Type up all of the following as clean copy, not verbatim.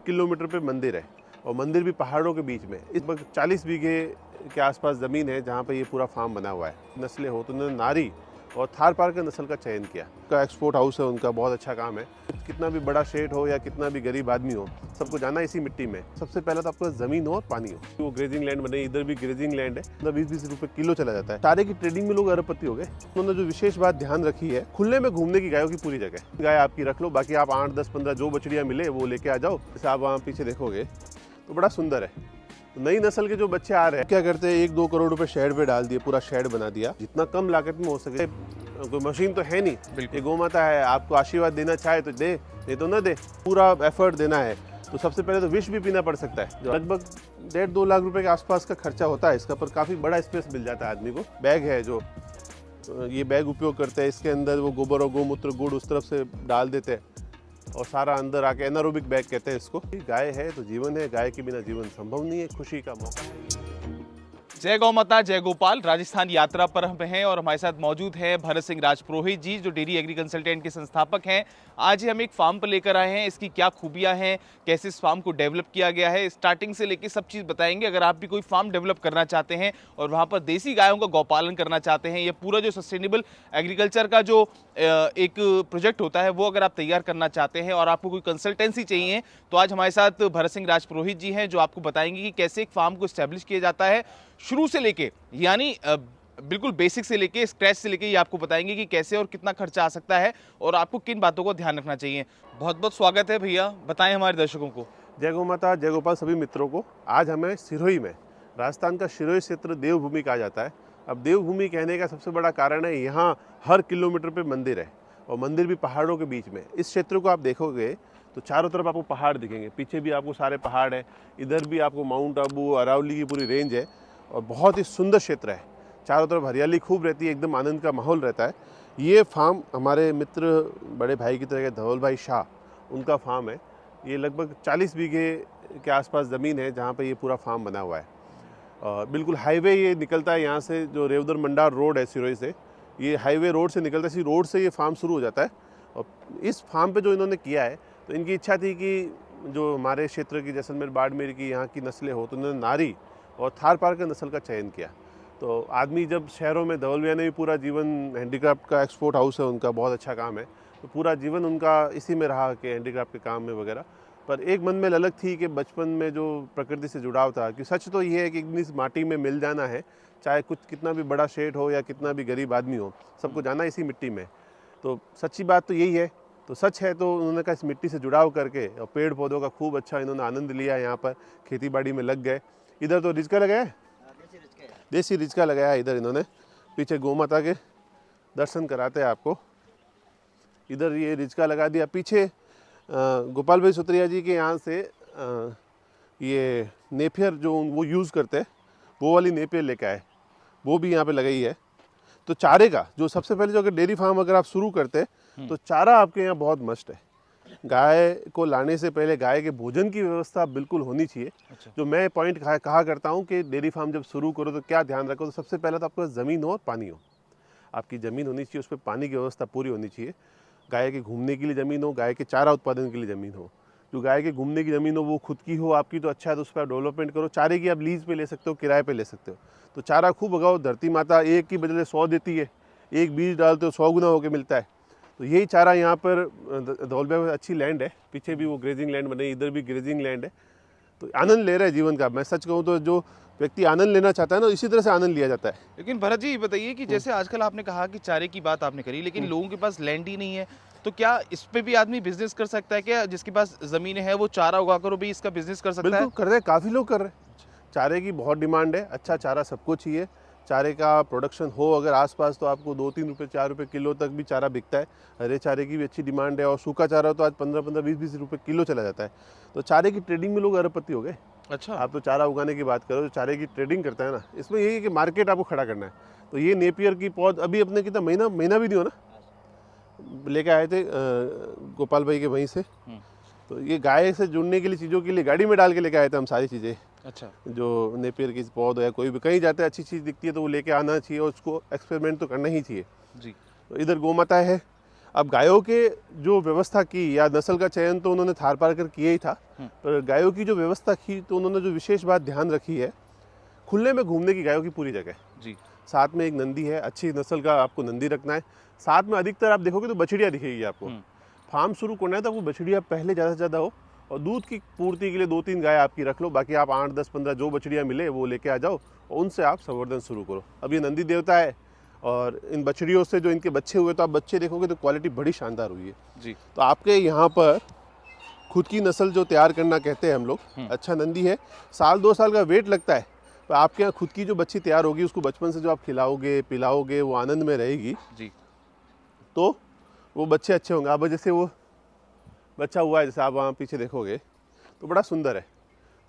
Kilometre पे मंदिर है और मंदिर भी पहाड़ों के बीच में। इस वक्त 40 बीघे के आसपास ज़मीन है जहाँ पे ये पूरा फार्म बना हुआ है। नस्लें हो तो उन्होंने नारी और थारपारकर नस्ल का चयन किया। उनका एक्सपोर्ट हाउस है, उनका बहुत अच्छा काम है। कितना भी बड़ा शेठ हो या कितना भी गरीब आदमी हो, सबको जाना इसी मिट्टी में। सबसे पहले तो आपको ज़मीन हो और पानी हो। वो ग्रेजिंग लैंड बने, इधर भी ग्रेजिंग लैंड है, 20-20 रुपए किलो चला जाता है। चारे की ट्रेडिंग में लोग अरबपति हो गए। उन्होंने जो विशेष बात ध्यान रखी है, खुले में घूमने की गायों की पूरी जगह। गाय आपकी रख लो, बाकी आप 8, 10, 15 जो बछड़ियाँ मिले वो लेके आ जाओ। जैसे आप वहाँ पीछे देखोगे तो बड़ा सुंदर है। नई नस्ल के जो बच्चे आ रहे हैं, क्या करते हैं, 1-2 करोड़ रुपए शेड पे डाल दिए, पूरा शेड बना दिया। जितना कम लागत में हो सके, कोई मशीन तो है नहीं, ये गौ माता है, आपको आशीर्वाद देना चाहे तो दे, नहीं तो न दे। पूरा एफर्ट देना है तो सबसे पहले तो विष भी पीना पड़ सकता है। जो लगभग 1.5-2 लाख रुपए के आसपास का खर्चा होता है इसका, पर काफ़ी बड़ा स्पेस मिल जाता है आदमी को। बैग है जो ये बैग उपयोग करते हैं, इसके अंदर वो गोबर और गोमूत्र गुड़ उस तरफ से डाल देते हैं और सारा अंदर आके एनारोबिक बैग कहते हैं इसको। गाय है तो जीवन है, गाय के बिना जीवन संभव नहीं है। खुशी का मौका है। जय गौ माता जय गोपाल। राजस्थान यात्रा पर हम हैं और हमारे साथ मौजूद हैं भरत सिंह राजपुरोहित जी, जो डेयरी एग्री कंसल्टेंट के संस्थापक हैं। आज ही हम एक फार्म पर लेकर आए हैं, इसकी क्या खूबियां हैं, कैसे इस फार्म को डेवलप किया गया है, स्टार्टिंग से लेकर सब चीज़ बताएंगे। अगर आप भी कोई फार्म डेवलप करना चाहते हैं और वहाँ पर देसी गायों का गौपालन करना चाहते हैं, ये पूरा जो सस्टेनेबल एग्रीकल्चर का जो एक प्रोजेक्ट होता है वो अगर आप तैयार करना चाहते हैं और आपको कोई कंसल्टेंसी चाहिए, तो आज हमारे साथ भरत सिंह राजपुरोहित जी हैं, जो आपको बताएंगे कि कैसे एक फार्म को स्टैब्लिश किया जाता है शुरू से लेके, यानी बिल्कुल बेसिक से लेके, स्क्रैच से लेके, ये आपको बताएंगे कि कैसे और कितना खर्चा आ सकता है और आपको किन बातों को ध्यान रखना चाहिए। बहुत बहुत स्वागत है भैया, बताएं हमारे दर्शकों को। जय गौ माता जय गोपाल सभी मित्रों को। आज हमें सिरोही में, राजस्थान का सिरोही क्षेत्र देवभूमि कहा जाता है। अब देवभूमि कहने का सबसे बड़ा कारण है, यहाँ हर किलोमीटर पे मंदिर है और मंदिर भी पहाड़ों के बीच में। इस क्षेत्र को आप देखोगे तो चारों तरफ आपको पहाड़ दिखेंगे, पीछे भी आपको सारे पहाड़ है, इधर भी आपको माउंट आबू, अरावली की पूरी रेंज है और बहुत ही सुंदर क्षेत्र है। चारों तरफ हरियाली खूब रहती है, एकदम आनंद का माहौल रहता है। ये फार्म हमारे मित्र बड़े भाई की तरह के धवल भाई शाह, उनका फार्म है। ये लगभग 40 बीघे के आसपास ज़मीन है जहाँ पे ये पूरा फार्म बना हुआ है। बिल्कुल हाईवे ये निकलता है यहाँ से, जो रेवदर मंडार रोड है सिरोही से, ये हाईवे रोड से निकलता है। इसी रोड से ये फार्म शुरू हो जाता है और इस फार्म पे जो इन्होंने किया है, तो इनकी इच्छा थी कि जो हमारे क्षेत्र की जैसलमेर बाड़मेर की यहाँ की नस्लें हो, तो उन्होंने नारी और थारपारकर नस्ल का चयन किया। तो आदमी जब शहरों में, धवल भैया ने भी पूरा जीवन, हैंडीक्राफ्ट का एक्सपोर्ट हाउस है उनका, बहुत अच्छा काम है, तो पूरा जीवन उनका इसी में रहा कि हैंडीक्राफ्ट के काम में वगैरह। पर एक मन में ललक थी कि बचपन में जो प्रकृति से जुड़ाव था, कि सच तो ये है कि इस माटी में मिल जाना है, चाहे कुछ कितना भी बड़ा शेठ हो या कितना भी गरीब आदमी हो, सबको जाना इसी मिट्टी में। तो सच्ची बात तो यही है। तो सच है, तो उन्होंने कहा इस मिट्टी से जुड़ाव करके और पेड़ पौधों का खूब अच्छा इन्होंने आनंद लिया। यहाँ पर खेती बाड़ी में लग गए। इधर तो रिचका लगाया है, देसी रिचका लगाया है इधर इन्होंने। पीछे गौ माता के दर्शन कराते हैं आपको। इधर ये रिचका लगा दिया। पीछे गोपाल भाई सुत्रिया जी के यहाँ से ये नेपियर जो वो यूज़ करते हैं, वो वाली नेपियर लेके आए, वो भी यहाँ पे लगाई है। तो चारे का जो सबसे पहले, जो अगर डेयरी फार्म अगर आप शुरू करते हैं तो चारा आपके यहाँ बहुत मस्ट है। गाय को लाने से पहले गाय के भोजन की व्यवस्था बिल्कुल होनी चाहिए। अच्छा। जो मैं पॉइंट कहा करता हूँ कि डेयरी फार्म जब शुरू करो तो क्या ध्यान रखो, तो सबसे पहले तो आपको ज़मीन हो और पानी हो। आपकी ज़मीन होनी चाहिए, उस पर पानी की व्यवस्था पूरी होनी चाहिए। गाय के घूमने के लिए ज़मीन हो, गाय के चारा उत्पादन के लिए ज़मीन हो। जो गाय के घूमने की ज़मीन हो वो खुद की हो आपकी, तो अच्छा है, तो उस पर डेवलपमेंट करो। चारे की आप लीज पे ले सकते हो, किराए पे ले सकते हो। तो चारा खूब उगाओ। धरती माता एक की बदले 100 देती है, एक बीज डालते हो 100 गुना होकर मिलता है। तो यही चारा यहाँ पर धौलभ्या में अच्छी लैंड है, पीछे भी वो ग्रेजिंग लैंड बने, इधर भी ग्रेजिंग लैंड है। तो आनंद ले रहे हैं जीवन का। मैं सच कहूँ तो जो व्यक्ति आनंद लेना चाहता है ना, इसी तरह से आनंद लिया जाता है। लेकिन भरत जी बताइए कि जैसे आजकल आपने कहा कि चारे की बात आपने करी, लेकिन लोगों के पास लैंड ही नहीं है, तो क्या इस पे भी आदमी बिजनेस कर सकता है? क्या जिसके पास जमीन है वो चारा उगा कर भी इसका बिजनेस कर सकता है? बिल्कुल कर रहे हैं, काफ़ी लोग कर रहे हैं। चारे की बहुत डिमांड है, अच्छा चारा सबको चाहिए। चारे का प्रोडक्शन हो अगर आसपास, तो आपको 2-3 रुपये 4 रुपये किलो तक भी चारा बिकता है। हरे चारे की भी अच्छी डिमांड है और सूखा चारा तो आज 15-15, 20-20 रुपये किलो चला जाता है। तो चारे की ट्रेडिंग में लोग अरबपति हो गए। अच्छा। आप तो चारा उगाने की बात करो, जो चारे की ट्रेडिंग करता है ना, इसमें यही है कि मार्केट आपको खड़ा करना है। तो ये नेपियर की पौध अभी अपने कितना महीना भी नहीं हो ना, लेके आए थे गोपाल भाई के वहीं से। तो ये गाय से जुड़ने के लिए, चीज़ों के लिए गाड़ी में डाल के लेके आए थे हम सारी चीज़ें। अच्छा। जो नेपियर की पौध है, कोई भी कहीं जाते हैं अच्छी चीज़ दिखती है तो वो लेके आना चाहिए और उसको एक्सपेरिमेंट तो करना ही चाहिए जी। तो इधर गौ माता है। अब गायों के जो व्यवस्था की या नस्ल का चयन तो उन्होंने थार पार कर किया ही था, पर गायों की जो व्यवस्था की तो उन्होंने जो विशेष बात ध्यान रखी है, खुले में घूमने की गायों की पूरी जगह जी। साथ में एक नंदी है, अच्छी नस्ल का आपको नंदी रखना है। साथ में अधिकतर आप देखोगे तो बछड़िया दिखेगी आपको। फार्म शुरू करना है तो आपको बछड़िया पहले ज़्यादा से ज़्यादा हो, और दूध की पूर्ति के लिए 2-3 गाय आपकी रख लो, बाकी आप 8, 10, 15 जो बछड़िया मिले वो लेके आ जाओ और उनसे आप संवर्धन शुरू करो। अब ये नंदी देवता है और इन बछड़ियों से जो इनके बच्चे हुए तो आप बच्चे देखोगे तो क्वालिटी बड़ी शानदार हुई है जी। तो आपके यहाँ पर खुद की नस्ल जो तैयार करना कहते हैं हम लोग, अच्छा नंदी है, 1-2 साल का वेट लगता है, तो आपके यहाँ खुद की जो बच्ची तैयार होगी उसको बचपन से जो आप खिलाओगे पिलाओगे वो आनंद में रहेगी जी। तो वो बच्चे अच्छे होंगे। अब जैसे वो बच्चा हुआ है, जैसे आप वहाँ पीछे देखोगे तो बड़ा सुंदर है।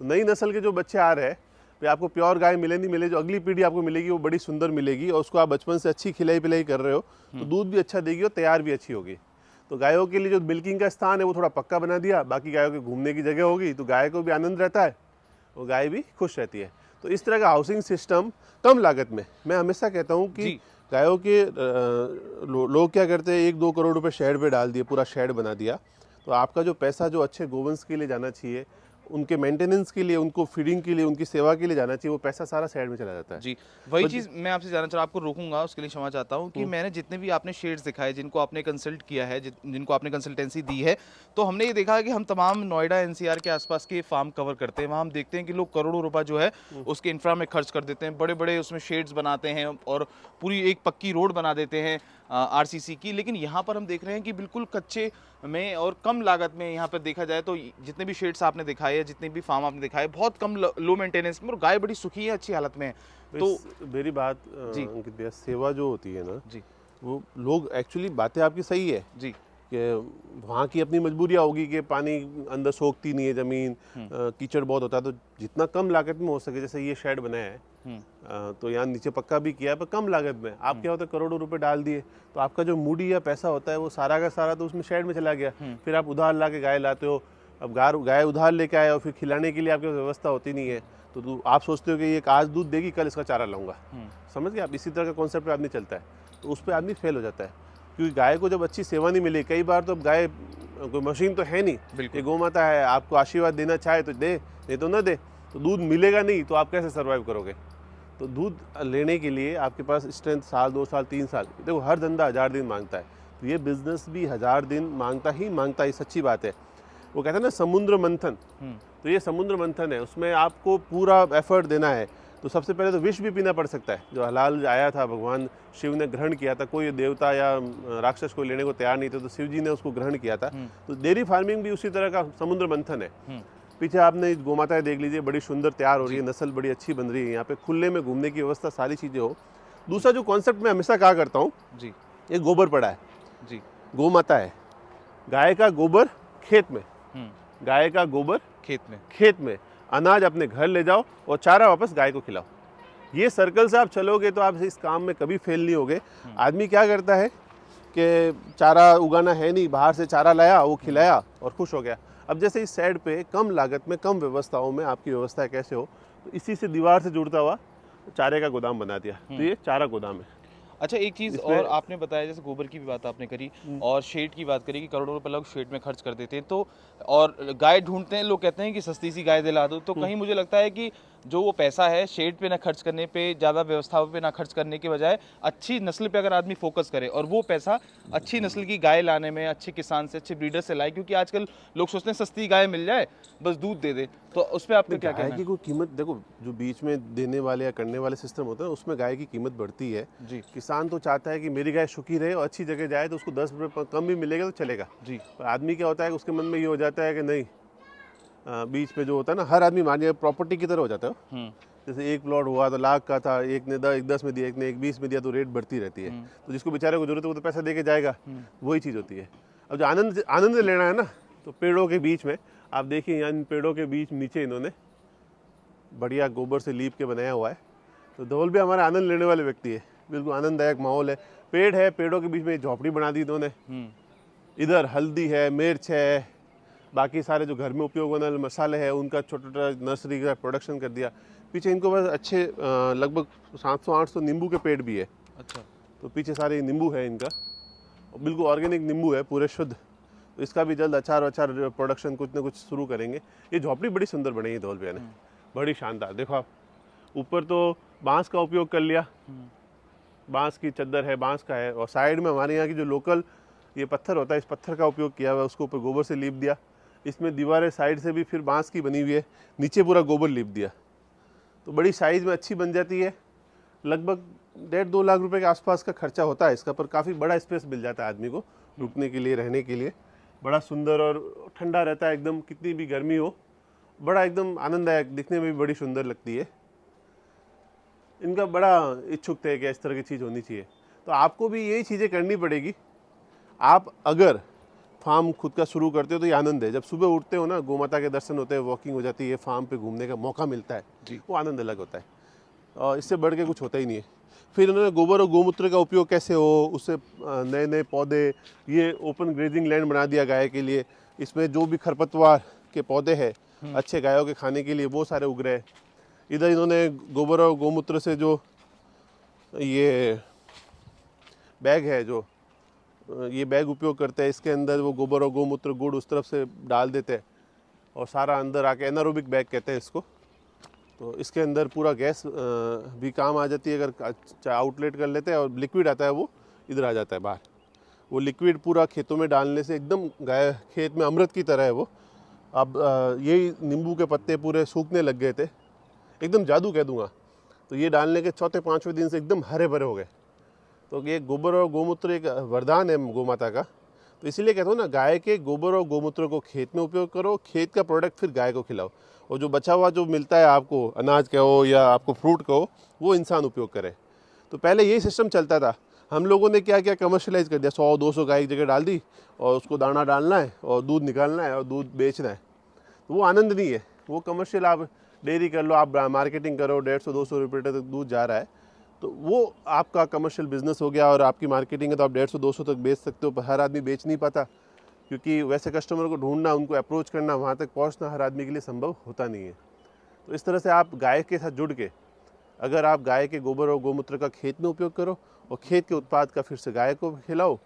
तो नई नस्ल के जो बच्चे आ रहे हैं वे आपको प्योर गाय मिले नहीं मिले, जो अगली पीढ़ी आपको मिलेगी वो बड़ी सुंदर मिलेगी, और उसको आप बचपन से अच्छी खिलाई पिलाई कर रहे हो तो दूध भी अच्छा देगी और तैयार भी अच्छी होगी। तो गायों के लिए जो मिल्किंग का स्थान है वो थोड़ा पक्का बना दिया, बाकी गायों के घूमने की जगह होगी तो गाय को भी आनंद रहता है और गाय भी खुश रहती है। तो इस तरह का हाउसिंग सिस्टम कम लागत में, मैं हमेशा कहता हूँ कि गायों के लोग क्या करते हैं, 1-2 करोड़ रुपए शेड पे डाल दिए, पूरा शेड बना दिया, तो आपका जो पैसा जो अच्छे गोवंश के लिए जाना चाहिए, उनके मेंटेनेंस के लिए, उनको फीडिंग के लिए, उनकी सेवा के लिए जाना चाहिए, वो पैसा सारा साइड में चला जाता है। जी, वही चीज़ मैं आपसे जानना चाह रहा, आपको रोकूंगा उसके लिए क्षमा चाहता हूँ कि मैंने जितने भी आपने शेड्स दिखाए, जिनको आपने कंसल्ट किया है, जिनको आपने कंसल्टेंसी दी है, तो हमने ये देखा कि हम तमाम नोएडा एनसीआर के आसपास के फार्म कवर करते हैं। वहाँ हम देखते हैं कि लोग करोड़ों रुपए जो है उसके इंफ्रा में खर्च कर देते हैं, बड़े बड़े उसमें शेड्स बनाते हैं और पूरी एक पक्की रोड बना देते हैं आरसीसी की। लेकिन यहाँ पर हम देख रहे हैं कि बिल्कुल कच्चे में और कम लागत में यहाँ पर देखा जाए तो जितने भी शेड्स आपने दिखाए, जितने भी फार्म आपने दिखाए, बहुत कम लो मेंटेनेंस में और गाय बड़ी सुखी है, अच्छी हालत में है। तो मेरी बात अंकित भैया, सेवा जो होती है ना जी, वो लोग एक्चुअली, बातें आपकी सही है जी, कि वहाँ की अपनी मजबूरियाँ होगी कि पानी अंदर सोखती नहीं है ज़मीन, कीचड़ बहुत होता है, तो जितना कम लागत में हो सके, जैसे ये शेड बनाया है तो यहाँ नीचे पक्का भी किया है पर कम लागत में, आप क्या होता है करोड़ों रुपए डाल दिए तो आपका जो मूडी या पैसा होता है वो सारा का सारा तो उसमें शेड में चला गया। फिर आप उधार ला के गाय लाते हो, अब गाय उधार लेके आए और फिर खिलाने के लिए आपकी व्यवस्था होती नहीं है, तो आप सोचते हो कि ये आज दूध देगी कल इसका चारा लाऊंगा, समझ गए आप, इसी तरह का कॉन्सेप्ट पे आदमी चलता है, तो उस पर आदमी फेल हो जाता है, क्योंकि गाय को जब अच्छी सेवा नहीं मिली, कई बार तो अब गाय कोई मशीन तो है नहीं, ये गौ माता है, आपको आशीर्वाद देना चाहे तो दे, नहीं तो ना दे, तो दूध मिलेगा नहीं तो आप कैसे सर्वाइव करोगे। तो दूध लेने के लिए आपके पास स्ट्रेंथ 1 साल 2 साल 3 साल, देखो हर धंधा 1000 दिन मांगता है, तो ये बिजनेस भी 1000 दिन मांगता ही, सच्ची बात है। वो कहते हैं ना समुद्र मंथन, तो ये समुद्र मंथन है, उसमें आपको पूरा एफर्ट देना है। तो सबसे पहले तो विष भी पीना पड़ सकता है, जो हलाल आया था भगवान शिव ने ग्रहण किया था, कोई देवता या राक्षस को लेने को तैयार नहीं थे तो शिव जी ने उसको ग्रहण किया था। तो डेयरी फार्मिंग भी उसी तरह का समुद्र मंथन है। पीछे आपने गोमाताएं देख लीजिए, बड़ी सुंदर तैयार हो रही है, नस्ल बड़ी अच्छी बन रही है, यहाँ पे खुले में घूमने की व्यवस्था, सारी चीज़ें हो। दूसरा जो कॉन्सेप्ट मैं हमेशा कहा करता हूँ जी, ये गोबर पड़ा है जी, गौ माता है, गाय का गोबर खेत में, गाय का गोबर खेत में, अनाज अपने घर ले जाओ और चारा वापस गाय को खिलाओ। ये सर्कल से आप चलोगे तो आप इस काम में कभी फेल नहीं होगे। आदमी क्या करता है कि चारा उगाना है नहीं, बाहर से चारा लाया, वो खिलाया और खुश हो गया। अब जैसे इस साइड पे कम लागत में कम व्यवस्थाओं में आपकी व्यवस्था कैसे हो, तो इसी से दीवार से जुड़ता हुआ चारे का गोदाम बना दिया, तो ये चारा गोदाम है। अच्छा, एक चीज़ और आपने बताया, जैसे गोबर की भी बात आपने करी और शेड की बात करी कि करोड़ों रुपए लोग शेड में खर्च कर देते हैं, तो और गाय ढूंढते हैं, लोग कहते हैं कि सस्ती सी गाय दिला दो, तो कहीं मुझे लगता है कि जो वो पैसा है शेड पे ना खर्च करने पे, ज़्यादा व्यवस्थाओं पे ना खर्च करने के बजाय अच्छी नस्ल पे अगर आदमी फोकस करे और वो पैसा अच्छी नस्ल की गाय लाने में, अच्छे किसान से, अच्छे ब्रीडर से लाए, क्योंकि आजकल लोग सोचते हैं सस्ती गाय मिल जाए बस दूध दे दे, तो उस पर आपका क्या कहना है? गाय की कोई कीमत देखो, जो बीच में देने वाले या करने वाले सिस्टम होता है उसमें गाय की कीमत बढ़ती है जी। किसान तो चाहता है कि मेरी गाय सुखी रहे और अच्छी जगह जाए, तो उसको 10 रुपये कम भी मिलेगा तो चलेगा जी। पर आदमी क्या होता है कि उसके मन में ये हो जाता है कि नहीं, बीच पे जो होता है ना, हर आदमी मान लिया प्रॉपर्टी की तरह हो जाता है। जैसे एक प्लॉट हुआ तो लाख का था, एक ने 10 में दिया, एक ने 20 में दिया, तो रेट बढ़ती रहती है। तो जिसको बेचारे को जरूरत है वो तो पैसा दे के जाएगा, वही चीज़ होती है। अब जो आनंद लेना है ना, तो पेड़ों के बीच में आप देखिए, यहाँ इन पेड़ों के बीच नीचे इन्होंने बढ़िया गोबर से लीप के बनाया हुआ है। तो धवल भी हमारा आनंद लेने वाले व्यक्ति है, बिल्कुल आनंददायक माहौल है। पेड़ है, पेड़ों के बीच में झोपड़ी बना दी इन्होंने, इधर हल्दी है, मिर्च है, बाकी सारे जो घर में उपयोग होने वाले मसाले हैं उनका छोटा छोटा नर्सरी का प्रोडक्शन कर दिया। पीछे इनको बस अच्छे लगभग 700-800 नींबू के पेड़ भी है। अच्छा। तो पीछे सारे नींबू है इनका, बिल्कुल ऑर्गेनिक नींबू है, पूरे शुद्ध। तो इसका भी जल्द अचार प्रोडक्शन कुछ ना कुछ शुरू करेंगे। ये झोपड़ी बड़ी सुंदर बनी है धौल भैया ने, बड़ी शानदार। देखो आप, ऊपर तो बांस का उपयोग कर लिया, बांस की चद्दर है, बांस का है, और साइड में हमारे यहाँ की जो लोकल ये पत्थर होता है, इस पत्थर का उपयोग किया हुआ है, उसको ऊपर गोबर से लीप दिया। इसमें दीवारें साइड से भी फिर बांस की बनी हुई है, नीचे पूरा गोबर लीप दिया, तो बड़ी साइज़ में अच्छी बन जाती है। लगभग 1.5-2 लाख रुपए के आसपास का खर्चा होता है इसका, पर काफ़ी बड़ा स्पेस मिल जाता है आदमी को रुकने के लिए, रहने के लिए। बड़ा सुंदर और ठंडा रहता है एकदम, कितनी भी गर्मी हो, बड़ा एकदम आनंददायक, दिखने में भी बड़ी सुंदर लगती है। इनका बड़ा इच्छुक थे कि इस तरह की चीज़ होनी चाहिए। तो आपको भी यही चीज़ें करनी पड़ेगी। आप अगर फार्म खुद का शुरू करते हो तो ये आनंद है, जब सुबह उठते हो ना, गौ माता के दर्शन होते हैं, वॉकिंग हो जाती है, फार्म पे घूमने का मौका मिलता है जी। वो आनंद अलग होता है, और इससे बढ़ के कुछ होता ही नहीं है। फिर उन्होंने गोबर और गौमूत्र का उपयोग कैसे हो, उससे नए नए पौधे, ये ओपन ग्रेजिंग लैंड बना दिया गाय के लिए। इसमें जो भी खरपतवार के पौधे हैं अच्छे गायों के खाने के लिए, वो सारे उग रहे। इधर इन्होंने गोबर और गौमूत्र से जो ये बैग है, जो ये बैग उपयोग करते हैं, इसके अंदर वो गोबर और गौमूत्र गुड़ उस तरफ से डाल देते हैं, और सारा अंदर आके एनारोबिक बैग कहते हैं इसको। तो इसके अंदर पूरा गैस भी काम आ जाती है अगर आउटलेट कर लेते हैं, और लिक्विड आता है वो इधर आ जाता है बाहर। वो लिक्विड पूरा खेतों में डालने से एकदम गाय खेत में अमृत की तरह है वो। अब यही नींबू के पत्ते पूरे सूखने लग गए थे, एकदम जादू कह दूंगा। तो ये डालने के 4-5वें दिन से एकदम हरे भरे हो गए। तो ये गोबर और गौमूत्र एक वरदान है गौ माता का। तो इसीलिए कहता हूँ ना, गाय के गोबर और गौमूत्र को खेत में उपयोग करो, खेत का प्रोडक्ट फिर गाय को खिलाओ, और जो बचा हुआ जो मिलता है आपको, अनाज कहो या आपको फ्रूट कहो, वो इंसान उपयोग करे। तो पहले यही सिस्टम चलता था। हम लोगों ने क्या किया, कमर्शलाइज कर दिया। 100-200 गाय एक जगह डाल दी, और उसको दाना डालना है और दूध निकालना है और दूध बेचना है। तो वो आनंद नहीं है। वो कमर्शियल, आप डेयरी कर लो, आप मार्केटिंग करो, 150-200 रुपये तक दूध जा रहा है, तो वो आपका कमर्शियल बिजनेस हो गया, और आपकी मार्केटिंग है तो आप 150-200 तक बेच सकते हो। पर हर आदमी बेच नहीं पाता, क्योंकि वैसे कस्टमर को ढूंढना, उनको अप्रोच करना, वहाँ तक पहुँचना हर आदमी के लिए संभव होता नहीं है। तो इस तरह से आप गाय के साथ जुड़ के, अगर आप गाय के गोबर और गौमूत्र का खेत में उपयोग करो, और खेत के उत्पाद का फिर से गाय को खिलाओ,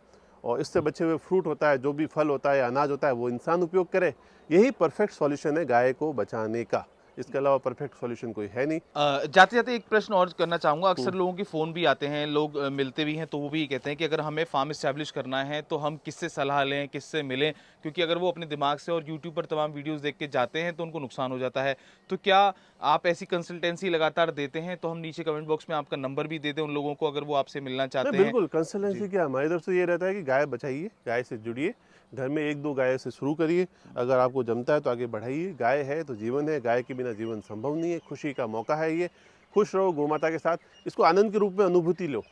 और इससे बचे हुए फ्रूट होता है, जो भी फल होता है, अनाज होता है, वो इंसान उपयोग करे, यही परफेक्ट सॉल्यूशन है गाय को बचाने का। इसके अलावा परफेक्ट सॉल्यूशन कोई है नहीं। जाते जाते एक प्रश्न और करना चाहूंगा। अक्सर लोगों के फोन भी आते हैं, लोग मिलते भी हैं, तो वो भी कहते हैं कि अगर हमें फार्म इस्टेब्लिश करना है तो हम किससे सलाह लें, किससे मिलें, क्योंकि अगर वो अपने दिमाग से और यूट्यूब पर तमाम वीडियोस देख के जाते हैं तो उनको नुकसान हो जाता है। तो क्या आप ऐसी कंसल्टेंसी लगातार देते हैं? तो हम नीचे कमेंट बॉक्स में आपका नंबर भी दे दें उन लोगों को, अगर वो आपसे मिलना चाहते हैं। बिल्कुल, कंसल्टेंसी क्या, हमारी तरफ से ये रहता है कि गाय बचाइए, गाय से जुड़िए, घर में 1-2 गाय से शुरू करिए, अगर आपको जमता है तो आगे बढ़ाइए। गाय है तो जीवन है, गाय के बिना जीवन संभव नहीं है। खुशी का मौका है ये, खुश रहो गौ माता के साथ, इसको आनंद के रूप में अनुभूति लो।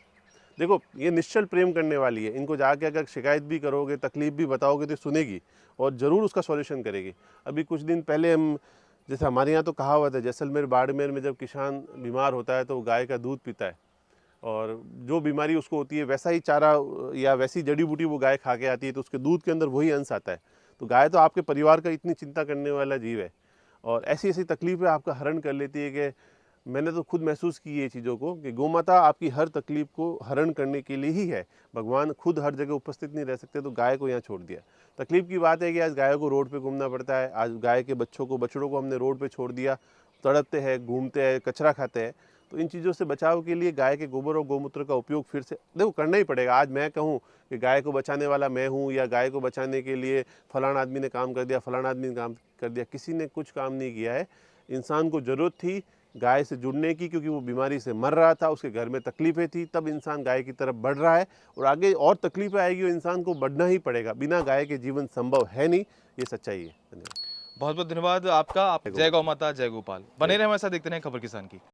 देखो, ये निश्चल प्रेम करने वाली है, इनको जाके अगर शिकायत भी करोगे, तकलीफ भी बताओगे तो सुनेगी, और ज़रूर उसका सॉल्यूशन करेगी। अभी कुछ दिन पहले हम, जैसे हमारे यहाँ तो कहावत है, जैसलमेर बाड़मेर में जब किसान बीमार होता है तो वो गाय का दूध पीता है, और जो बीमारी उसको होती है वैसा ही चारा या वैसी जड़ी बूटी वो गाय खा के आती है, तो उसके दूध के अंदर वही अंश आता है। तो गाय तो आपके परिवार का इतनी चिंता करने वाला जीव है, और ऐसी ऐसी तकलीफें आपका हरण कर लेती है कि मैंने तो खुद महसूस की ये चीज़ों को, कि गौ माता आपकी हर तकलीफ को हरण करने के लिए ही है। भगवान खुद हर जगह उपस्थित नहीं रह सकते, तो गाय को यहाँ छोड़ दिया। तकलीफ की बात है कि आज गायों को रोड पे घूमना पड़ता है। आज गाय के बछड़ों को हमने रोड पे छोड़ दिया, तड़पते हैं, घूमते हैं, कचरा खाते हैं। तो इन चीज़ों से बचाव के लिए गाय के गोबर और गौमूत्र का उपयोग फिर से देखो करना ही पड़ेगा। आज मैं कहूँ कि गाय को बचाने वाला मैं हूँ, या गाय को बचाने के लिए फलाना आदमी ने काम कर दिया, फलाना आदमी ने काम कर दिया, किसी ने कुछ काम नहीं किया है। इंसान को ज़रूरत थी गाय से जुड़ने की, क्योंकि वो बीमारी से मर रहा था, उसके घर में तकलीफें थी, तब इंसान गाय की तरफ बढ़ रहा है, और आगे और तकलीफें आएगी और इंसान को बढ़ना ही पड़ेगा। बिना गाय के जीवन संभव है नहीं, ये सच्चाई है। धन्यवाद। बहुत बहुत धन्यवाद आपका। जय गौ माता, जय गोपाल। बने रहे हमारे साथ, देखते रहें खबर किसान की।